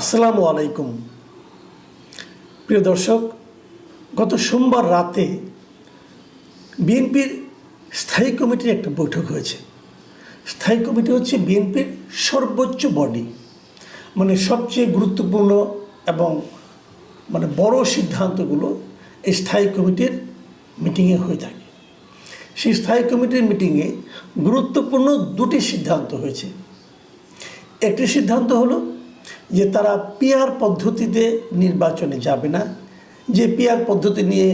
আসসালামু আলাইকুম। প্রিয় দর্শক, গত সোমবার রাতে বিএনপির স্থায়ী কমিটির একটা বৈঠক হয়েছে। স্থায়ী কমিটি হচ্ছে বিএনপির সর্বোচ্চ বডি, মানে সবচেয়ে গুরুত্বপূর্ণ এবং বড় সিদ্ধান্তগুলো এই স্থায়ী কমিটির মিটিংয়ে হয়ে থাকে। সেই স্থায়ী কমিটির মিটিংয়ে গুরুত্বপূর্ণ দুটি সিদ্ধান্ত হয়েছে। একটি সিদ্ধান্ত হলো যে তারা পিআর পদ্ধতিতে নির্বাচনে যাবে না, যে পিআর পদ্ধতি নিয়ে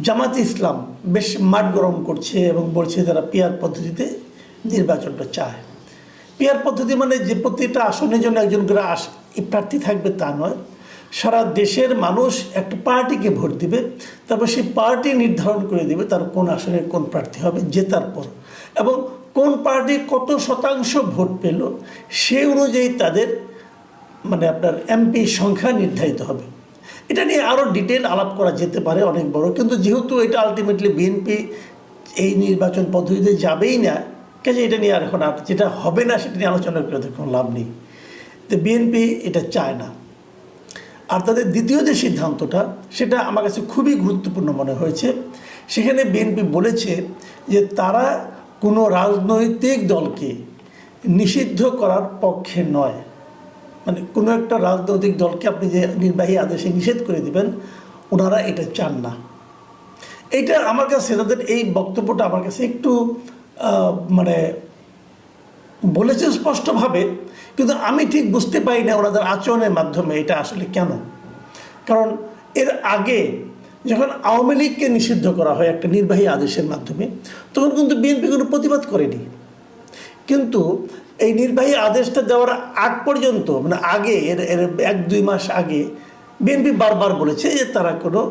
জামাতে ইসলাম বেশ মাঠ গরম করছে এবং বলছে তারা পিআর পদ্ধতিতে নির্বাচনটা চায়। পিআর পদ্ধতি মানে যে প্রতিটা আসনের জন্য একজন করে প্রার্থী থাকবে তা নয়, সারা দেশের মানুষ একটা পার্টিকে ভোট দিবে, তারপর সেই পার্টি নির্ধারণ করে দেবে তার কোন আসনে কোন প্রার্থী হবে জেতার পর, এবং কোন পার্টি কত শতাংশ ভোট পেল সেই অনুযায়ী তাদের আপনার এমপি সংখ্যা নির্ধারিত হবে। এটা নিয়ে আরও ডিটেল আলাপ করা যেতে পারে, অনেক বড়, কিন্তু যেহেতু এটা আলটিমেটলি বিএনপি এই নির্বাচন পদ্ধতিতে যাবেই না, কাজে এটা নিয়ে আর এখন যেটা হবে না সেটা নিয়ে আলোচনা করে কোনো লাভ নেই। তো বিএনপি এটা চায় না। আর তাদের দ্বিতীয় যে সিদ্ধান্তটা, সেটা আমার কাছে খুবই গুরুত্বপূর্ণ মনে হয়েছে। সেখানে বিএনপি বলেছে যে তারা কোনো রাজনৈতিক দলকে নিষিদ্ধ করার পক্ষে নয়। কোনো একটা রাজনৈতিক দলকে আপনি যে নির্বাহী আদেশে নিষেধ করে দিবেন, ওনারা এটা চান না। এইটা আমার কাছে, তাদের এই বক্তব্যটা আমার কাছে একটু বলেছে স্পষ্টভাবে, কিন্তু আমি ঠিক বুঝতে পারি না ওনাদের আচরণের মাধ্যমে এটা আসলে কেন। কারণ এর আগে যখন আওয়ামী লীগকে নিষিদ্ধ করা হয় একটা নির্বাহী আদেশের মাধ্যমে, তখন কিন্তু বিএনপি কোনো প্রতিবাদ করেনি। কিন্তু এই নির্বাহী আদেশটা দেওয়ার আগ পর্যন্ত, আগে এর 1-2 মাস আগে বিএনপি বারবার বলেছে যে তারা কোনো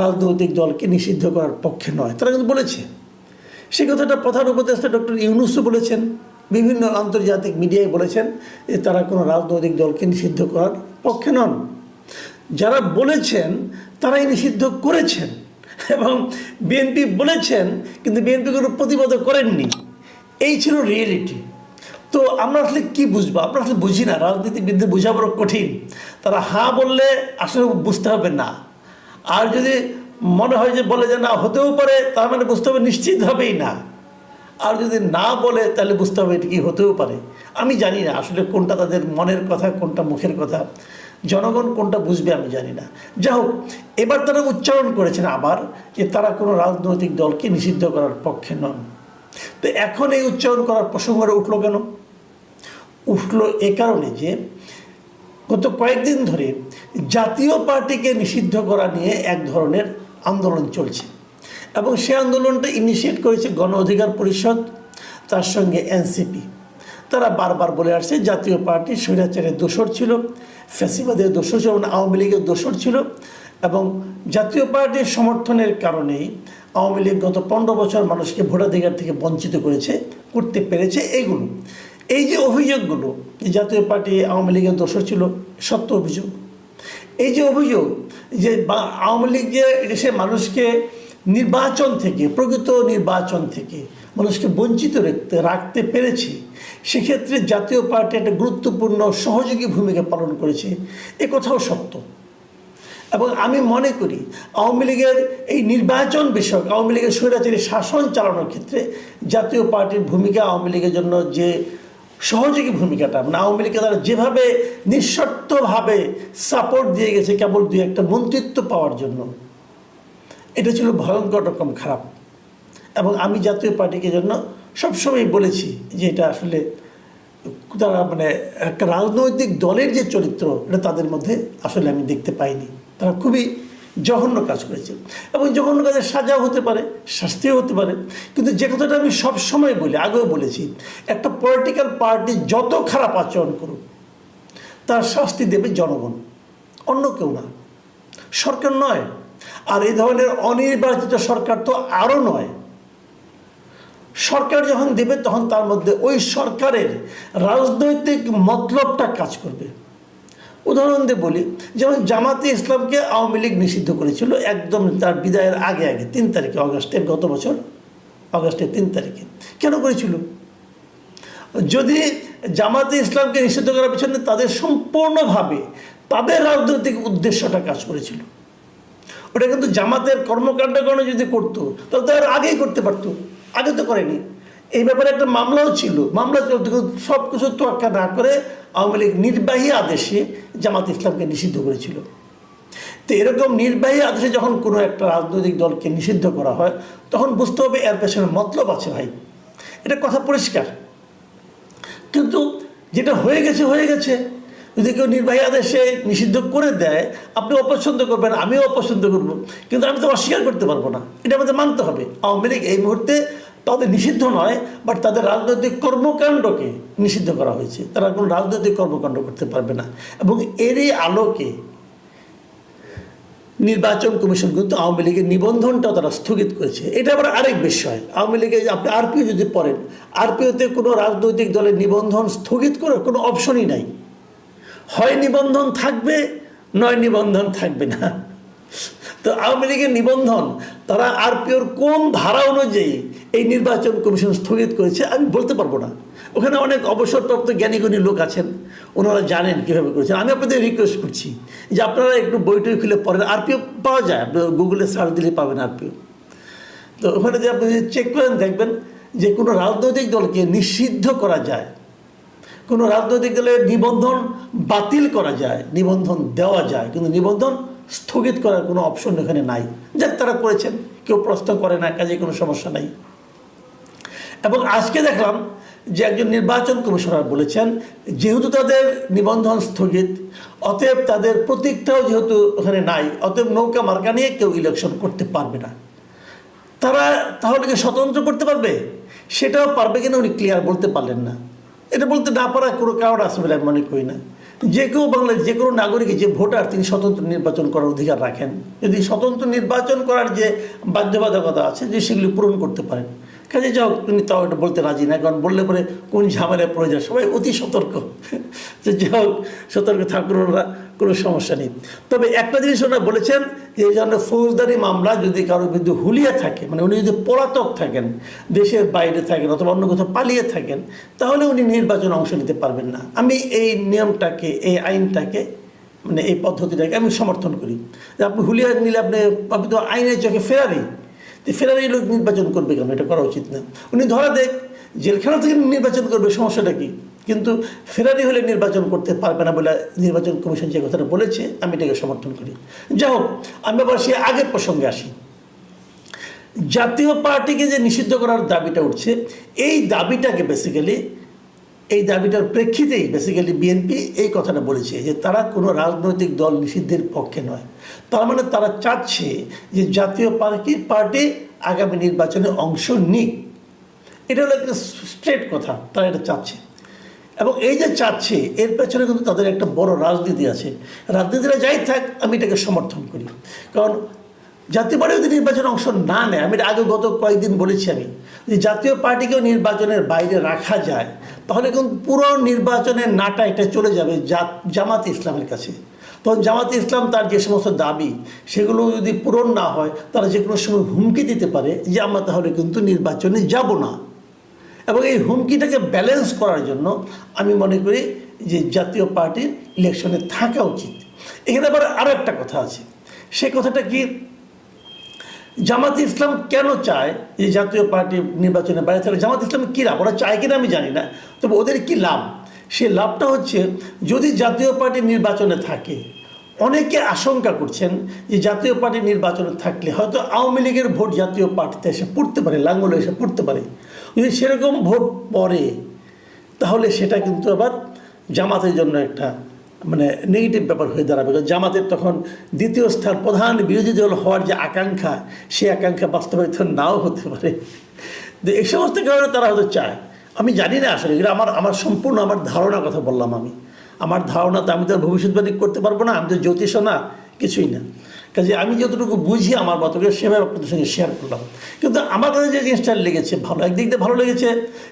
রাজনৈতিক দলকে নিষিদ্ধ করার পক্ষে নয়। তারা কিন্তু বলেছে, সেই কথাটা প্রধান উপদেষ্টা ডক্টর ইউনূসও বলেছেন, বিভিন্ন আন্তর্জাতিক মিডিয়ায় বলেছেন যে তারা কোনো রাজনৈতিক দলকে নিষিদ্ধ করার পক্ষে নন। যারা বলেছেন তারাই নিষিদ্ধ করেছেন, এবং বিএনপি বলেছেন, কিন্তু বিএনপি কোনো প্রতিবাদও করেননি। এই ছিল রিয়েলিটি। তো আমরা আসলে কী বুঝবো? আমরা আসলে বুঝি না, রাজনীতিবিদদের বোঝা বড় কঠিন। তারা হ্যাঁ বললে আসলে বুঝতে হবে না, আর যদি মনে হয় যে বলে যে না হতেও পারে, তার মানে বুঝতে হবে নিশ্চিত হবেই না। আর যদি না বলে তাহলে বুঝতে হবে এটা কি হতেও পারে। আমি জানি না আসলে কোনটা তাদের মনের কথা, কোনটা মুখের কথা, জনগণ কোনটা বুঝবে আমি জানি না। যাই হোক, এবার তারা উচ্চারণ করেছেন আবার যে তারা কোনো রাজনৈতিক দলকে নিষিদ্ধ করার পক্ষে নন। তো এখন এই উচ্চারণ করার প্রসঙ্গটা উঠলো কেন? উঠলো এ কারণে যে গত কয়েকদিন ধরে জাতীয় পার্টিকে নিষিদ্ধ করা নিয়ে এক ধরনের আন্দোলন চলছে, এবং সে আন্দোলনটা ইনিশিয়েট করেছে গণ অধিকার পরিষদ, তার সঙ্গে এনসিপি। তারা বারবার বলে আসছে জাতীয় পার্টি স্বৈরাচারের দোসর ছিল, ফ্যাসিবাদের দোসর ছিল, আওয়ামী লীগের দোসর ছিল, এবং জাতীয় পার্টির সমর্থনের কারণেই আওয়ামী লীগ গত 15 বছর মানুষকে ভোটাধিকার থেকে বঞ্চিত করতে পেরেছে। এই যে অভিযোগগুলো, জাতীয় পার্টি আওয়ামী লীগের দোসর ছিল, সত্য অভিযোগ। এই যে অভিযোগ যে আওয়ামী লীগ যে দেশে মানুষকে প্রকৃত নির্বাচন থেকে মানুষকে বঞ্চিত রাখতে পেরেছে, সেক্ষেত্রে জাতীয় পার্টি একটা গুরুত্বপূর্ণ সহযোগী ভূমিকা পালন করেছে, এ কথাও সত্য। এবং আমি মনে করি আওয়ামী লীগের এই নির্বাচন বিষয়ক, আওয়ামী লীগের স্বৈরাচারী শাসন চালানোর ক্ষেত্রে জাতীয় পার্টির ভূমিকা, আওয়ামী লীগের জন্য যে সহযোগী ভূমিকাটা, আওয়ামী লীগকে তারা যেভাবে নিঃশর্তভাবে সাপোর্ট দিয়ে গেছে কেবল 2-1টা মন্ত্রিত্ব পাওয়ার জন্য, এটা ছিল ভয়ঙ্কর রকম খারাপ। এবং আমি জাতীয় পার্টিকে জন্য সবসময় বলেছি যে এটা আসলে তারা একটা রাজনৈতিক দলের যে চরিত্র, এটা তাদের মধ্যে আসলে আমি দেখতে পাইনি। তারা খুবই জঘন্য কাজ করেছে, এবং জঘন্য কাজের সাজাও হতে পারে, শাস্তিও হতে পারে। কিন্তু যে কথাটা আমি সবসময় বলি, আগেও বলেছি, একটা পলিটিক্যাল পার্টি যত খারাপ আচরণ করুক তার শাস্তি দেবে জনগণ, অন্য কেউ না, সরকার নয়। আর এই ধরনের অনির্বাচিত সরকার তো আরও নয়। সরকার যখন দেবে তখন তার মধ্যে ওই সরকারের রাজনৈতিক মতলবটা কাজ করবে। উদাহরণ দিয়ে বলি, যেমন জামাতে ইসলামকে আওয়ামী লীগ নিষিদ্ধ করেছিল একদম তার বিদায়ের আগে 3 তারিখে, গত বছর অগাস্টের 3 তারিখে। কেন করেছিল? যদি জামাতে ইসলামকে নিষিদ্ধ করার পিছনে তাদের সম্পূর্ণভাবে তাদের রাজনৈতিক উদ্দেশ্যটা কাজ করেছিল। ওটা কিন্তু জামাতের কর্মকাণ্ড যদি করতো তাহলে তো আর আগেই করতে পারতো, আগে তো করেনি। এই ব্যাপারে একটা মামলাও ছিল, মামলা চলতে সব কিছু তোয়াক্কা না করে আওয়ামী লীগ নির্বাহী আদেশে জামাত ইসলামকে নিষিদ্ধ করেছিল। তো এরকম নির্বাহী আদেশে যখন কোনো একটা রাজনৈতিক দলকে নিষিদ্ধ করা হয় তখন বুঝতে হবে এর পেছনে মতলব আছে ভাই, এটা কথা পরিষ্কার। কিন্তু যেটা হয়ে গেছে, যদি কেউ নির্বাহী আদেশে নিষিদ্ধ করে দেয় আপনি অপছন্দ করবেন, আমিও অপছন্দ করব, কিন্তু আমি তো অস্বীকার করতে পারবো না, এটা আমাদের মানতে হবে। আওয়ামী লীগ এই মুহূর্তে তাদের নিষিদ্ধ নয়, বাট তাদের রাজনৈতিক কর্মকাণ্ডকে নিষিদ্ধ করা হয়েছে, তারা কোনো রাজনৈতিক কর্মকাণ্ড করতে পারবে না। এবং এরই আলোকে নির্বাচন কমিশন কিন্তু আওয়ামী লীগের নিবন্ধনটাও তারা স্থগিত করেছে। এটা আবার আরেক বিষয়। আওয়ামী লীগের আপনি আরপিও যদি পড়েন, আরপিওতে কোনো রাজনৈতিক দলের নিবন্ধন স্থগিত করার কোনো অপশনই নাই। হয় নিবন্ধন থাকবে, নয় নিবন্ধন থাকবে না। তো আওয়ামী লীগের নিবন্ধন তারা আরপিওর কোন ধারা অনুযায়ী এই নির্বাচন কমিশন স্থগিত করেছে আমি বলতে পারবো না। ওখানে অনেক অবসরপ্রাপ্ত জ্ঞানীগুণী লোক আছেন, ওনারা জানেন কীভাবে করেছেন। আমি আপনাদের রিকোয়েস্ট করছি যে আপনারা একটু বইটই খুলে পড়েন, আরপিও পাওয়া যায়, গুগলে সার্চ দিলে পাবেন আরপিও। তো ওখানে যে আপনি চেক করেন দেখবেন যে কোনো রাজনৈতিক দলকে নিষিদ্ধ করা যায়, কোনো রাজনৈতিক দলের নিবন্ধন বাতিল করা যায়, নিবন্ধন দেওয়া যায়, কিন্তু নিবন্ধন স্থগিত করার কোনো অপশন এখানে নাই। যাক তারা করেছেন, কেউ প্রশ্ন করে না, কাজে কোনো সমস্যা নাই। এবং আজকে দেখলাম যে একজন নির্বাচন কমিশনার বলেছেন যেহেতু তাদের নিবন্ধন স্থগিত, অতএব তাদের প্রতীকটাও যেহেতু ওখানে নাই, অতএব নৌকা মার্কা নিয়ে কেউ ইলেকশন করতে পারবে না। তারা তাহলে কি স্বতন্ত্র করতে পারবে? সেটাও পারবে কিনা উনি ক্লিয়ার বলতে পারলেন না। এটা বলতে না পারার কোনো কারণ আছে বলে আমি মনে করি না। যে কেউ বাংলাদেশ যে কোনো নাগরিক, যে ভোটার, তিনি স্বতন্ত্র নির্বাচন করার অধিকার রাখেন। যদি স্বতন্ত্র নির্বাচন করার যে বাধ্যবাধকতা আছে যে সেগুলি পূরণ করতে পারেন, কাজে যাও তিনি তাও এটা বলতে রাজি না, কারণ বললে পরে কোন ঝামেলায় পড়ে যায়। সবাই অতি সতর্ক, যে যাও সতর্ক থাকুন, ওরা কোনো সমস্যা নেই। তবে একটা জিনিস ওনারা বলেছেন যে এই ধরনের ফৌজদারি মামলা যদি কারোর বিরুদ্ধে হুলিয়া থাকে, মানে উনি যদি পলাতক থাকেন, দেশের বাইরে থাকেন অথবা অন্য কোথাও পালিয়ে থাকেন, তাহলে উনি নির্বাচনে অংশ নিতে পারবেন না। আমি এই নিয়মটাকে, এই আইনটাকে, মানে এই পদ্ধতিটাকে আমি সমর্থন করি। যে আপনি হুলিয়া নিলে আপনি তো আইনের চোখে ফেরারি, তো ফেরারি লোক নির্বাচন করবে কেন? এটা করা উচিত না। উনি ধরা দেখ জেলখানা থেকে নির্বাচন করবে, সমস্যাটা কি? কিন্তু ফেরারি হলে নির্বাচন করতে পারবে না বলে নির্বাচন কমিশন যে কথাটা বলেছে আমি এটাকে সমর্থন করি। যাই হোক, আমি আবার সে আগের প্রসঙ্গে আসি। জাতীয় পার্টিকে যে নিষিদ্ধ করার দাবিটা উঠছে, এই দাবিটাকে বেসিক্যালি, এই দাবিটার প্রেক্ষিতেই বেসিক্যালি বিএনপি এই কথাটা বলেছে যে তারা কোনো রাজনৈতিক দল নিষিদ্ধের পক্ষে নয়। তার মানে তারা চাচ্ছে যে জাতীয় পার্টি আগামী নির্বাচনে অংশ নিক। এটা হলো একটা স্ট্রেট কথা, তারা এটা চাচ্ছে। এবং এই যে চাচ্ছে এর পেছনে কিন্তু তাদের একটা বড় রাজনীতি আছে। রাজনীতিরা যাই থাক, আমি এটাকে সমর্থন করি। কারণ জাতীয় পার্টি যদি নির্বাচনে অংশ না নেয়, আমি আগে গত কয়েকদিন বলেছি আমি যে জাতীয় পার্টিকেও নির্বাচনের বাইরে রাখা যায়, তাহলে কিন্তু পুরো নির্বাচনের নাটা এটা চলে যাবে জামাত ইসলামের কাছে। তখন জামাত ইসলাম তার যে সমস্ত দাবি সেগুলো যদি পূরণ না হয়, তারা যে কোনো সময় হুমকি দিতে পারে যে আমরা তাহলে কিন্তু নির্বাচনে যাব না। এবং এই হুমকিটাকে ব্যালেন্স করার জন্য আমি মনে করি যে জাতীয় পার্টির ইলেকশনে থাকা উচিত। এখানে আবার আরও একটা কথা আছে, সে কথাটা কি, জামাত ইসলাম কেন চায় যে জাতীয় পার্টি নির্বাচনে বাইরে থাকলে? জামাত ইসলাম কী লাভ? ওরা চায় কিনা আমি জানি না, তবে ওদের কী লাভ? সে লাভটা হচ্ছে যদি জাতীয় পার্টি নির্বাচনে থাকে, অনেকে আশঙ্কা করছেন যে জাতীয় পার্টি নির্বাচনে থাকলে হয়তো আওয়ামী লীগের ভোট জাতীয় পার্টিতে এসে পড়তে পারে, লাঙ্গলে এসে পড়তে পারে। যদি সেরকম ভোট পড়ে তাহলে সেটা কিন্তু আবার জামাতের জন্য একটা মানে নেগেটিভ ব্যাপার হয়ে দাঁড়াবে। জামাতের তখন দ্বিতীয় স্থান, প্রধান বিরোধী দল হওয়ার যে আকাঙ্ক্ষা, সেই আকাঙ্ক্ষা বাস্তবায়িত নাও হতে পারে। এই সমস্ত কারণে তারা হয়তো চায়, আমি জানি না আসলে। এটা আমার সম্পূর্ণ আমার ধারণা কথা বললাম আমি। আমার ধারণাতে আমি তো আর ভবিষ্যৎবাণী করতে পারবো না, আমি তো জ্যোতিষ না, কিছুই না। কাজে আমি যতটুকু বুঝি আমার মতো করে সেভাবে আপনাদের সঙ্গে শেয়ার করলাম। কিন্তু আমার কাছে যে জিনিসটা লেগেছে ভালো, একদিক দিয়ে ভালো লেগেছে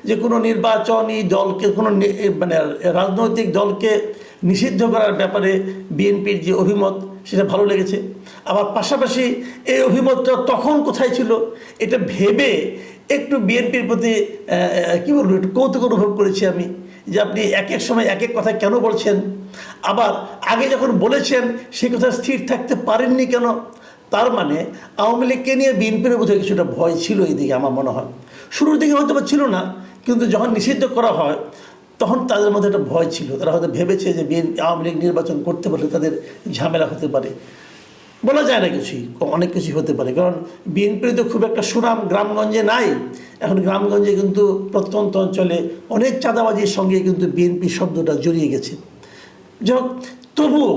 যে কোনো নির্বাচনী দলকে, কোনো মানে রাজনৈতিক দলকে নিষিদ্ধ করার ব্যাপারে বিএনপির যে অভিমত সেটা ভালো লেগেছে। আবার পাশাপাশি এই অভিমতটা তখন কোথায় ছিল এটা ভেবে একটু বিএনপির প্রতি কী বলবো, একটু কৌতুক অনুভব করেছি আমি, যে আপনি এক এক সময় এক এক কথা কেন বলছেন, আবার আগে যখন বলেছেন সেই কথা স্থির থাকতে পারেননি কেন? তার মানে আওয়ামী লীগকে নিয়ে বিএনপির মধ্যে কিছুটা ভয় ছিল এইদিকে আমার মনে হয়। শুরুর দিকে হয়তো ছিল না, কিন্তু যখন নিষিদ্ধ করা হয় তখন তাদের মধ্যে একটা ভয় ছিল। তারা হয়তো ভেবেছে যে আওয়ামী লীগ নির্বাচন করতে পারলে তাদের ঝামেলা হতে পারে। বলা যায় না কিছুই, অনেক কিছুই হতে পারে, কারণ বিএনপির তো খুব একটা সুনাম গ্রামগঞ্জে নাই। এখন গ্রামগঞ্জে কিন্তু প্রত্যন্ত অঞ্চলে অনেক চাঁদাবাজির সঙ্গে কিন্তু বিএনপি শব্দটা জড়িয়ে গেছে। যাক, তবুও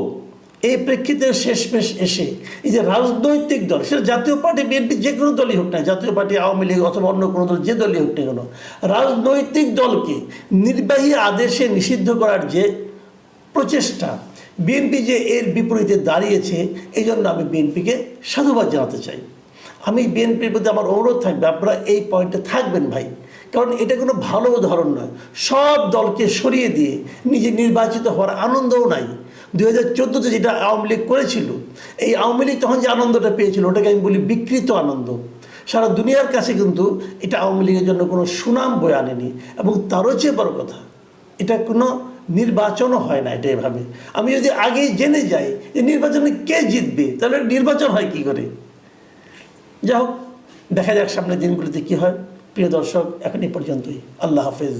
এই প্রেক্ষিতে শেষমেশ এসে এই যে রাজনৈতিক দল, সেটা জাতীয় পার্টি বিএনপি যে কোনো দলই হোক না, জাতীয় পার্টি আওয়ামী লীগ অথবা অন্য কোনো দল, যে দলই হোক না কেন, রাজনৈতিক দলকে নির্বাহী আদেশে নিষিদ্ধ করার যে প্রচেষ্টা, বিএনপি যে এর বিপরীতে দাঁড়িয়েছে, এই জন্য আমি বিএনপিকে সাধুবাদ জানাতে চাই। আমি বিএনপির প্রতি আমার অনুরোধ থাকবে, আপনারা এই পয়েন্টে থাকবেন ভাই, কারণ এটা কোনো ভালো উদাহরণ নয়। সব দলকে সরিয়ে দিয়ে নিজে নির্বাচিত হওয়ার আনন্দও নাই। 2014-তে যেটা আওয়ামী লীগ করেছিল, এই আওয়ামী লীগ তখন যে আনন্দটা পেয়েছিল ওটাকে আমি বলি বিকৃত আনন্দ। সারা দুনিয়ার কাছে কিন্তু এটা আওয়ামী লীগের জন্য কোনো সুনাম বয়ে আনেনি, এবং তারও চেয়ে বড় কথা, এটা কোনো নির্বাচনও হয় না এটা এভাবে। আমি যদি আগেই জেনে যাই যে নির্বাচনে কে জিতবে, তাহলে নির্বাচন হয় কী করে? যাই হোক, দেখা যাক সামনের দিনগুলিতে কী হয়। প্রিয় দর্শক, এখন এই পর্যন্তই। আল্লাহ হাফেজ।